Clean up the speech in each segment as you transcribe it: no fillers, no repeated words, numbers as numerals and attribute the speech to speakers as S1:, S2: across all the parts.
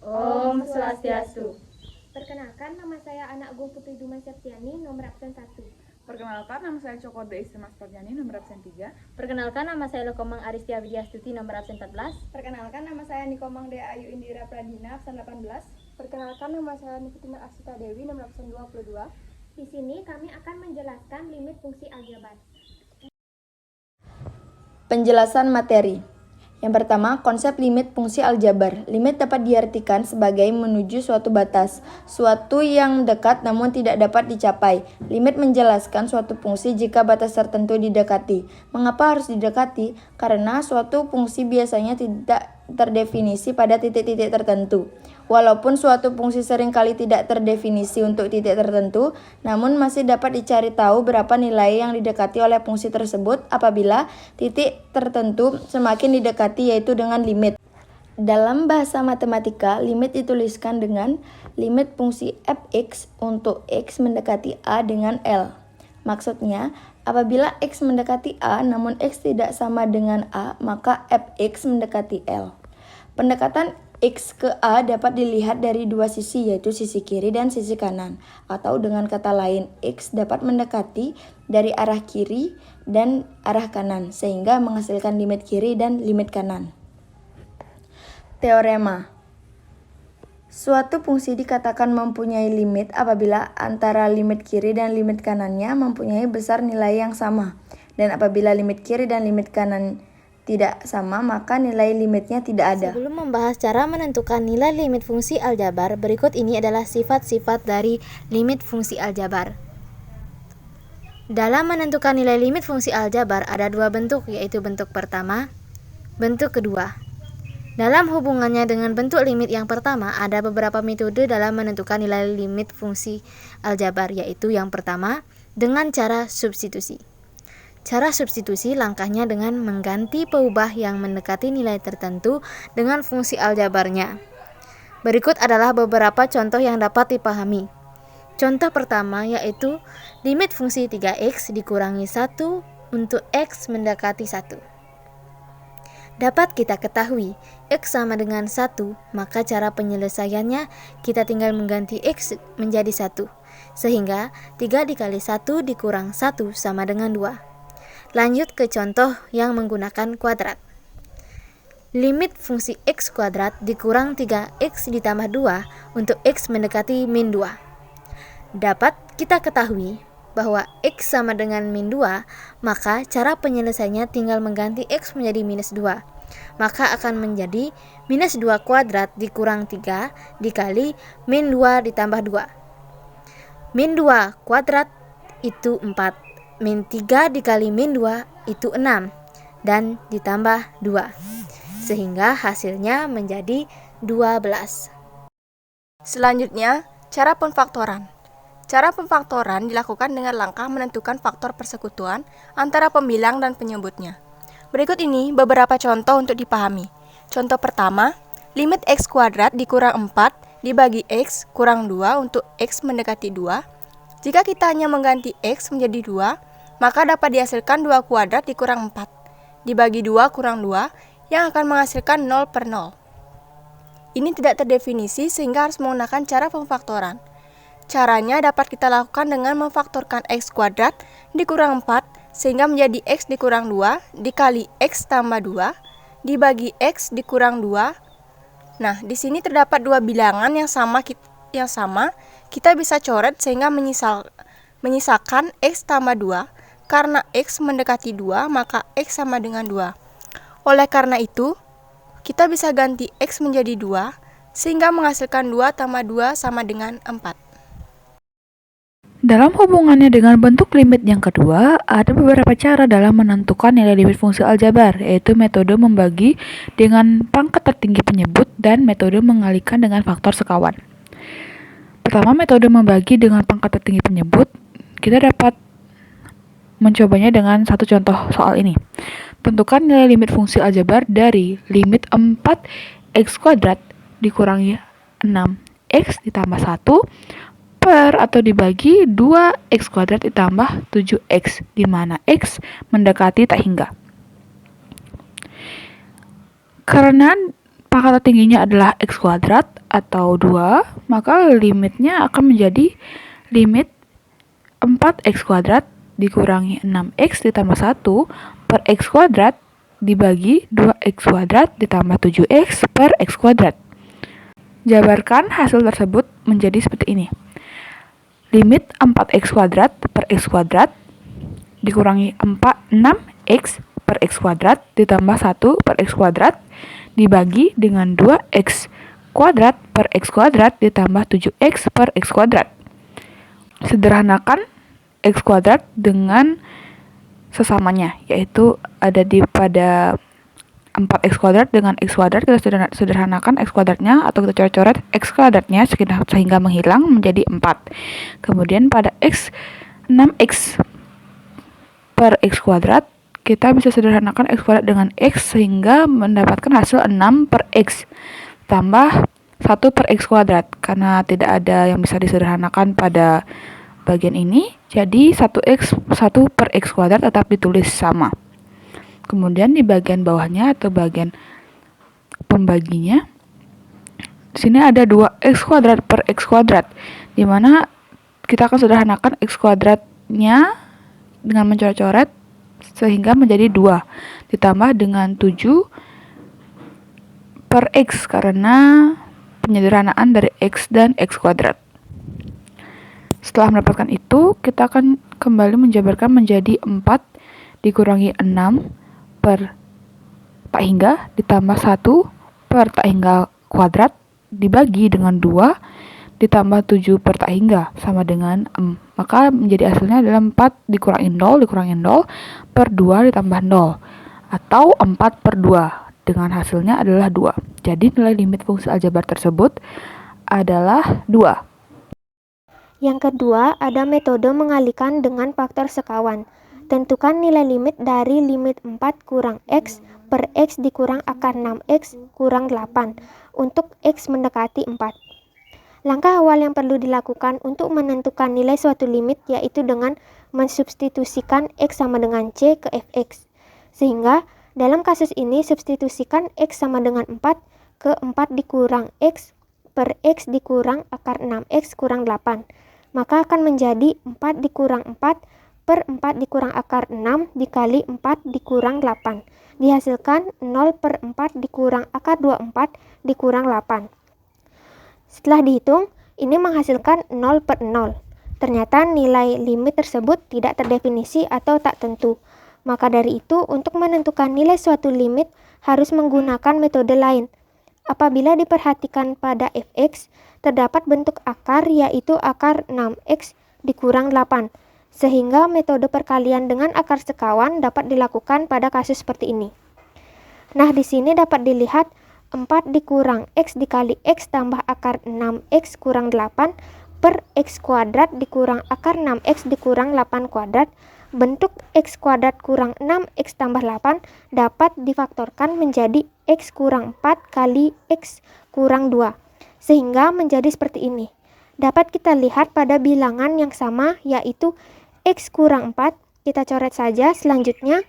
S1: Om Swastiastu.
S2: Perkenalkan, nama saya Anak Gung Putri Dumai Septiani, nomor absen 1.
S3: Perkenalkan, nama saya Cokorda Istimas Parjani, nomor absen 3.
S4: Perkenalkan, nama saya Lokomang Aristia Widyastuti, nomor absen 14.
S5: Perkenalkan, nama saya Nikomang Dea Ayu Indira Pradina, absen 18.
S6: Perkenalkan, nama saya Nikitina Asita Dewi, nomor absen 22.
S2: Di sini kami akan menjelaskan limit fungsi aljabar.
S7: Penjelasan materi. Yang pertama, konsep limit fungsi aljabar. Limit dapat diartikan sebagai menuju suatu batas, suatu yang dekat namun tidak dapat dicapai. Limit menjelaskan suatu fungsi jika batas tertentu didekati. Mengapa harus didekati? Karena suatu fungsi biasanya tidak terdefinisi pada titik-titik tertentu. Walaupun suatu fungsi seringkali tidak terdefinisi untuk titik tertentu, namun masih dapat dicari tahu berapa nilai yang didekati oleh fungsi tersebut apabila titik tertentu semakin didekati, yaitu dengan limit. Dalam bahasa matematika, limit dituliskan dengan limit fungsi fx untuk x mendekati a dengan L. Maksudnya, apabila x mendekati a namun x tidak sama dengan a, maka fx mendekati L. Pendekatan x ke a dapat dilihat dari dua sisi, yaitu sisi kiri dan sisi kanan. Atau dengan kata lain, x dapat mendekati dari arah kiri dan arah kanan, sehingga menghasilkan limit kiri dan limit kanan. Teorema. Suatu fungsi dikatakan mempunyai limit apabila antara limit kiri dan limit kanannya mempunyai besar nilai yang sama. Dan apabila limit kiri dan limit kanan tidak sama, maka nilai limitnya tidak ada.
S4: Sebelum membahas cara menentukan nilai limit fungsi aljabar, berikut ini adalah sifat-sifat dari limit fungsi aljabar. Dalam menentukan nilai limit fungsi aljabar ada dua bentuk, yaitu bentuk pertama, bentuk kedua. Dalam hubungannya dengan bentuk limit yang pertama, ada beberapa metode dalam menentukan nilai limit fungsi aljabar, yaitu yang pertama, dengan cara substitusi. Cara substitusi langkahnya dengan mengganti peubah yang mendekati nilai tertentu dengan fungsi aljabarnya. Berikut adalah beberapa contoh yang dapat dipahami. Contoh pertama yaitu limit fungsi 3x dikurangi 1 untuk x mendekati 1. Dapat kita ketahui, x sama dengan 1, maka cara penyelesaiannya kita tinggal mengganti x menjadi 1. Sehingga 3 dikali 1 dikurang 1 sama dengan 2. Lanjut ke contoh yang menggunakan kuadrat. Limit fungsi x kuadrat dikurang 3x ditambah 2 untuk x mendekati min 2. Dapat kita ketahui bahwa x sama dengan min 2, maka cara penyelesaiannya tinggal mengganti x menjadi minus 2. Maka akan menjadi minus 2 kuadrat dikurang 3 dikali min 2 ditambah 2. Min 2 kuadrat itu 4. Min 3 dikali min 2 itu 6 dan ditambah 2, sehingga hasilnya menjadi 12.
S6: Selanjutnya, cara pemfaktoran. Cara pemfaktoran dilakukan dengan langkah menentukan faktor persekutuan antara pembilang dan penyebutnya. Berikut ini beberapa contoh untuk dipahami. Contoh pertama, limit x kuadrat dikurang 4 dibagi x kurang 2 untuk x mendekati 2. Jika kita hanya mengganti x menjadi 2, maka dapat dihasilkan 2 kuadrat dikurang 4 dibagi 2 kurang 2 yang akan menghasilkan 0 per 0. Ini tidak terdefinisi sehingga harus menggunakan cara pemfaktoran. Caranya dapat kita lakukan dengan memfaktorkan x kuadrat dikurang 4 sehingga menjadi x dikurang 2 dikali x tambah 2 dibagi x dikurang 2. Nah, di sini terdapat dua bilangan yang sama, kita bisa coret sehingga menyisakan x tambah 2. Karena x mendekati 2, maka x sama dengan 2. Oleh karena itu, kita bisa ganti x menjadi 2, sehingga menghasilkan 2 tambah 2 sama dengan 4.
S3: Dalam hubungannya dengan bentuk limit yang kedua, ada beberapa cara dalam menentukan nilai limit fungsi aljabar, yaitu metode membagi dengan pangkat tertinggi penyebut dan metode mengalihkan dengan faktor sekawan. Pertama, metode membagi dengan pangkat tertinggi penyebut, kita dapat mencobanya dengan satu contoh soal ini. Tentukan nilai limit fungsi aljabar dari limit 4x kuadrat dikurangi 6x ditambah 1 per atau dibagi 2x kuadrat ditambah 7x, di mana x mendekati tak hingga. Karena pangkat tertingginya adalah x kuadrat atau 2, maka limitnya akan menjadi limit 4x kuadrat dikurangi 6x ditambah 1 per x kuadrat dibagi 2x kuadrat ditambah 7x per x kuadrat. Jabarkan hasil tersebut menjadi seperti ini. Limit 4x kuadrat per x kuadrat dikurangi 6x per x kuadrat ditambah 1 per x kuadrat dibagi dengan 2x kuadrat per x kuadrat ditambah 7x per x kuadrat. Sederhanakan x kuadrat dengan sesamanya, yaitu ada pada 4x kuadrat dengan x kuadrat, kita sederhanakan x kuadratnya atau kita coret-coret x kuadratnya sehingga menghilang menjadi 4. Kemudian pada 6x per x kuadrat, kita bisa sederhanakan x kuadrat dengan x sehingga mendapatkan hasil 6 per x tambah 1 per x kuadrat. Karena tidak ada yang bisa disederhanakan pada bagian ini, jadi 1x 1 per x kuadrat tetap ditulis sama. Kemudian di bagian bawahnya atau bagian pembaginya, di sini ada 2x kuadrat per x kuadrat, di mana kita akan sederhanakan x kuadratnya dengan mencoret-coret sehingga menjadi 2 ditambah dengan 7 per x karena penyederhanaan dari x dan x kuadrat. Setelah mendapatkan itu, kita akan kembali menjabarkan menjadi 4 dikurangi 6 per tak hingga ditambah 1 per tak hingga kuadrat dibagi dengan 2 ditambah 7 per tak hingga sama dengan maka menjadi hasilnya adalah 4 dikurangi 0 per 2 ditambah 0 atau 4 per 2 dengan hasilnya adalah 2. Jadi nilai limit fungsi aljabar tersebut adalah 2.
S2: Yang kedua, ada metode mengalikan dengan faktor sekawan. Tentukan nilai limit dari limit 4 kurang x per x dikurang akar 6x kurang 8 untuk x mendekati 4. Langkah awal yang perlu dilakukan untuk menentukan nilai suatu limit yaitu dengan mensubstitusikan x sama dengan c ke fx. Sehingga dalam kasus ini substitusikan x sama dengan 4 ke 4 dikurang x per x dikurang akar 6x kurang 8. Maka akan menjadi 4 dikurang 4 per 4 dikurang akar 6 dikali 4 dikurang 8. Dihasilkan 0 per 4 dikurang akar 24 dikurang 8. Setelah dihitung, ini menghasilkan 0 per 0. Ternyata nilai limit tersebut tidak terdefinisi atau tak tentu. Maka dari itu, untuk menentukan nilai suatu limit harus menggunakan metode lain. Apabila diperhatikan pada fx, terdapat bentuk akar yaitu akar 6x dikurang 8. Sehingga metode perkalian dengan akar sekawan dapat dilakukan pada kasus seperti ini. Nah, di sini dapat dilihat 4 dikurang x dikali x tambah akar 6x kurang 8 per x kuadrat dikurang akar 6x dikurang 8 kuadrat. Bentuk x kuadrat kurang 6x tambah 8 dapat difaktorkan menjadi x kurang 4 kali x kurang 2. Sehingga menjadi seperti ini. Dapat kita lihat pada bilangan yang sama yaitu x kurang 4. Kita coret saja, selanjutnya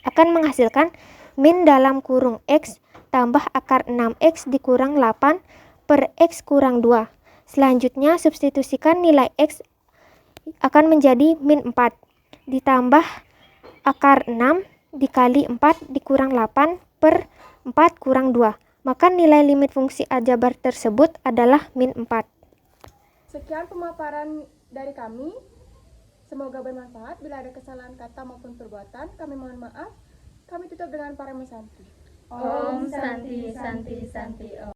S2: akan menghasilkan min dalam kurung x tambah akar 6x dikurang 8 per x kurang 2. Selanjutnya substitusikan nilai x akan menjadi min 4 ditambah akar 6 dikali 4 dikurang 8 per 4 kurang 2. Maka nilai limit fungsi aljabar tersebut adalah min 4.
S5: Sekian pemaparan dari kami. Semoga bermanfaat. Bila ada kesalahan kata maupun perbuatan, kami mohon maaf. Kami tutup dengan para Santi.
S1: Om Santi Santi Santi Om.